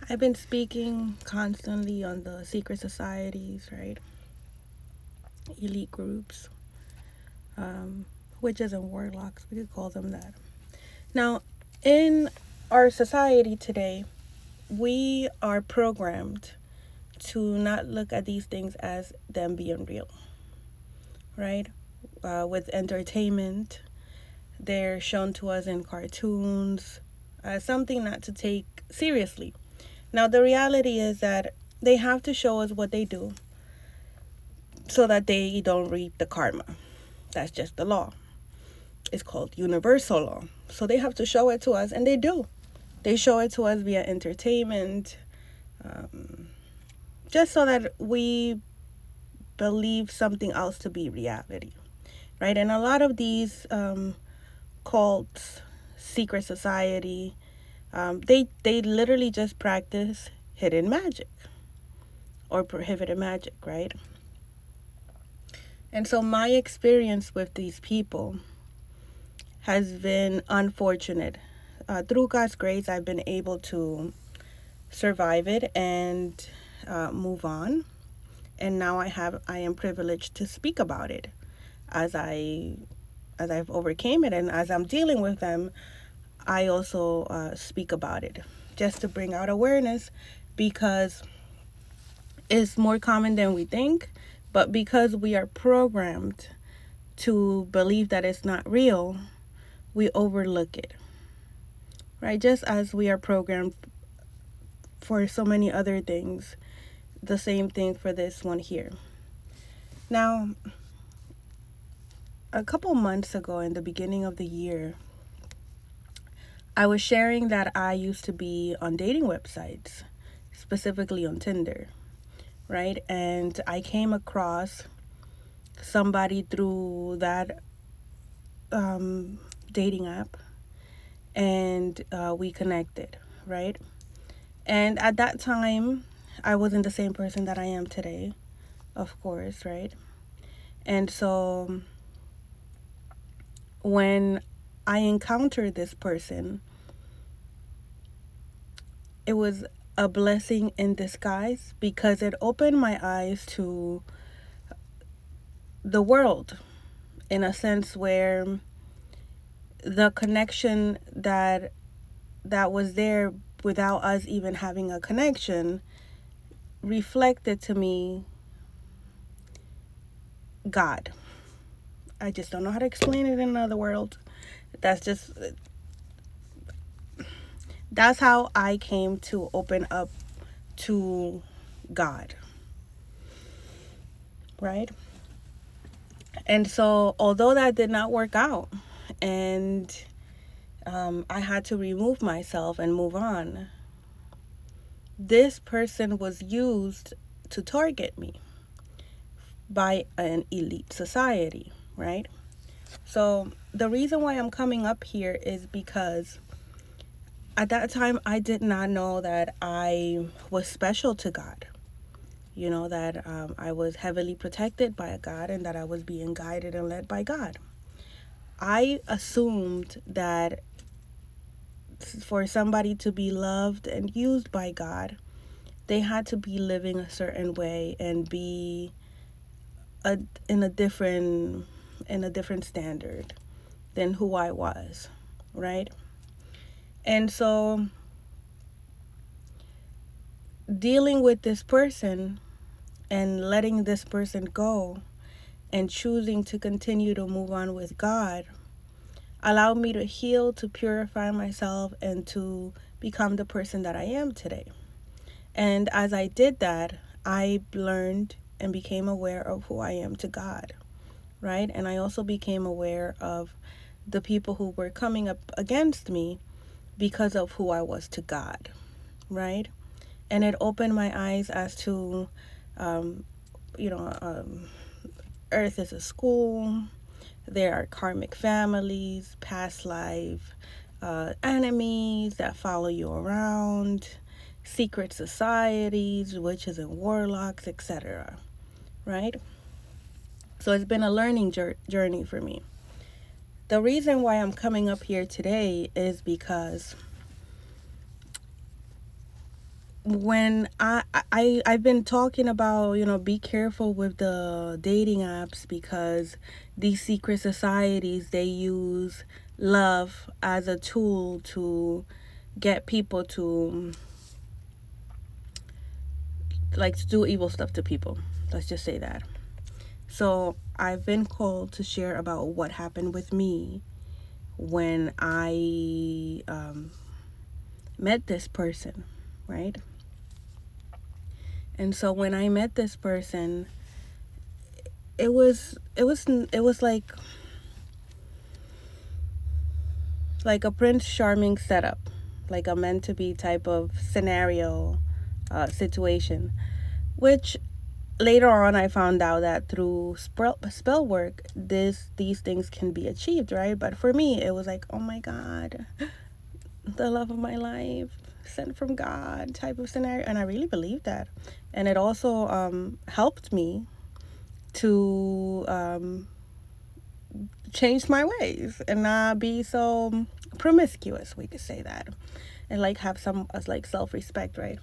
I've been speaking constantly on the secret societies, right? Elite groups, witches and warlocks, we could call them that. Now, in our society today, we are programmed to not look at these things as them being real, right? With entertainment, they're shown to us in cartoons as something not to take seriously. Now, the reality is that they have to show us what they do so that they don't reap the karma. That's just the law. It's called universal law. So they have to show it to us, and they do. They show it to us via entertainment, just so that we believe something else to be reality, right? And a lot of these cults, secret society, they literally just practice hidden magic or prohibited magic, right? And so my experience with these people has been unfortunate. Through God's grace, I've been able to survive it and move on. And now I am privileged to speak about it as I've overcame it, and as I'm dealing with them, I also speak about it just to bring out awareness, because it's more common than we think, but because we are programmed to believe that it's not real, we overlook it, right? Just as we are programmed for so many other things, the same thing for this one here. Now, a couple months ago, in the beginning of the year, I was sharing that I used to be on dating websites, specifically on Tinder, right? And I came across somebody through that dating app, and we connected, right? And at that time, I wasn't the same person that I am today, of course, right? And so when I encountered this person, it was a blessing in disguise, because it opened my eyes to the world, in a sense where the connection that was there without us even having a connection reflected to me God. I just don't know how to explain it in another world. That's that's how I came to open up to God, right? And so, although that did not work out, and I had to remove myself and move on, this person was used to target me by an elite society, right? So, the reason why I'm coming up here is because at that time I did not know that I was special to God. You know, that I was heavily protected by a God, and that I was being guided and led by God. I assumed that for somebody to be loved and used by God, they had to be living a certain way and be a, in a different standard than who I was, right? And so dealing with this person and letting this person go and choosing to continue to move on with God allowed me to heal, to purify myself, and to become the person that I am today. And as I did that, I learned and became aware of who I am to God, right? And I also became aware of the people who were coming up against me because of who I was to God, right? And it opened my eyes as to, um, you know, Earth is a school. There are karmic families, past life enemies that follow you around, secret societies, witches and warlocks, etc. Right? So it's been a learning journey for me. The reason why I'm coming up here today is because when I've been talking about, be careful with the dating apps, because these secret societies, they use love as a tool to get people to like to do evil stuff to people. Let's just say that. So I've been called to share about what happened with me when I met this person, right? And so when I met this person, it was like a Prince Charming setup, like a meant to be type of scenario, situation, which later on I found out that through spell work, these things can be achieved, right? But for me, it was like, oh my God, the love of my life, sent from God type of scenario, and I really believe that. And it also helped me to change my ways and not be so promiscuous, we could say that, and like have some like self-respect, right?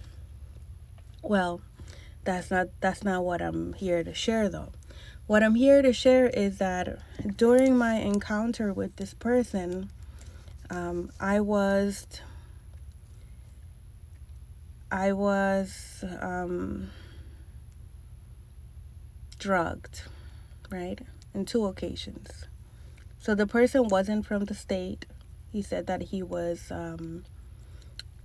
Well, that's not what I'm here to share, though. What I'm here to share is that during my encounter with this person, I was drugged, right? In two occasions. So the person wasn't from the state. He said that he was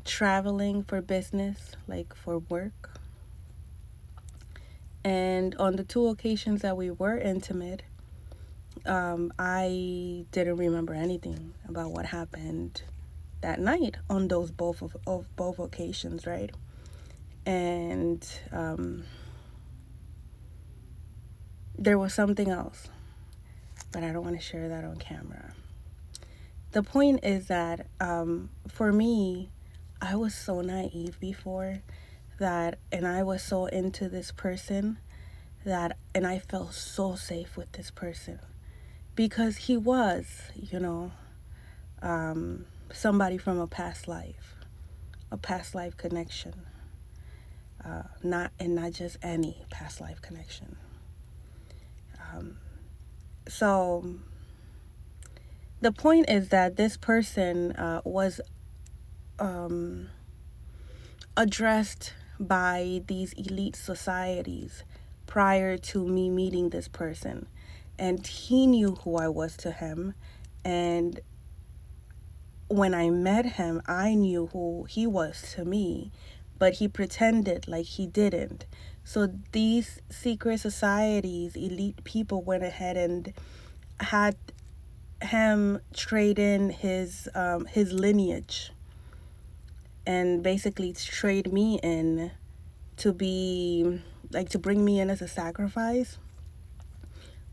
traveling for business, like for work. And on the two occasions that we were intimate, I didn't remember anything about what happened that night on those both occasions, right? And there was something else, but I don't want to share that on camera. The point is that for me, I was so naive before that, and I was so into this person that, and I felt so safe with this person because he was, somebody from a past life connection, not just any past life connection. So the point is that this person was addressed by these elite societies prior to me meeting this person, and he knew who I was to him, and when I met him, I knew who he was to me, but he pretended like he didn't. So these secret societies, elite people went ahead and had him trade in his lineage, and basically trade me in to be like to bring me in as a sacrifice,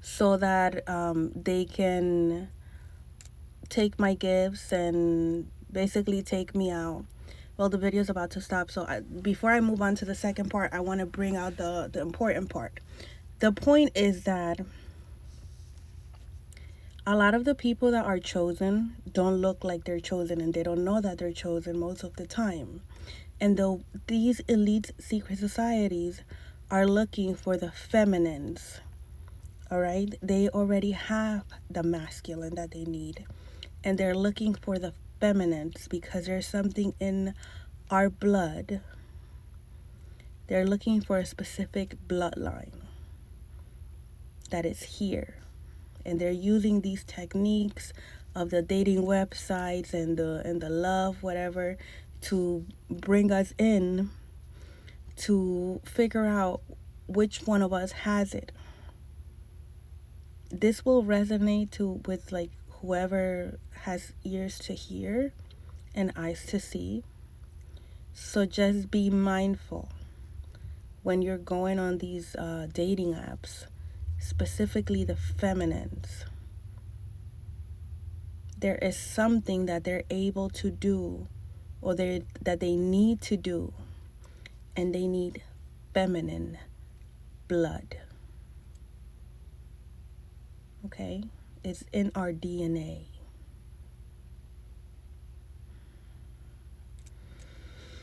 so that they can take my gifts and basically take me out. Well, the video's about to stop, so before I move on to the second part, I want to bring out the important part. The point is that a lot of the people that are chosen don't look like they're chosen, and they don't know that they're chosen most of the time. And though these elite secret societies are looking for the feminines, all right? They already have the masculine that they need, and they're looking for the feminines because there's something in our blood. They're looking for a specific bloodline that is here, and they're using these techniques of the dating websites and the love whatever to bring us in to figure out which one of us has it. This will resonate with like whoever has ears to hear and eyes to see. So just be mindful when you're going on these dating apps, specifically the feminines. There is something that they're able to do, or that they need to do, and they need feminine blood. Okay? It's in our DNA.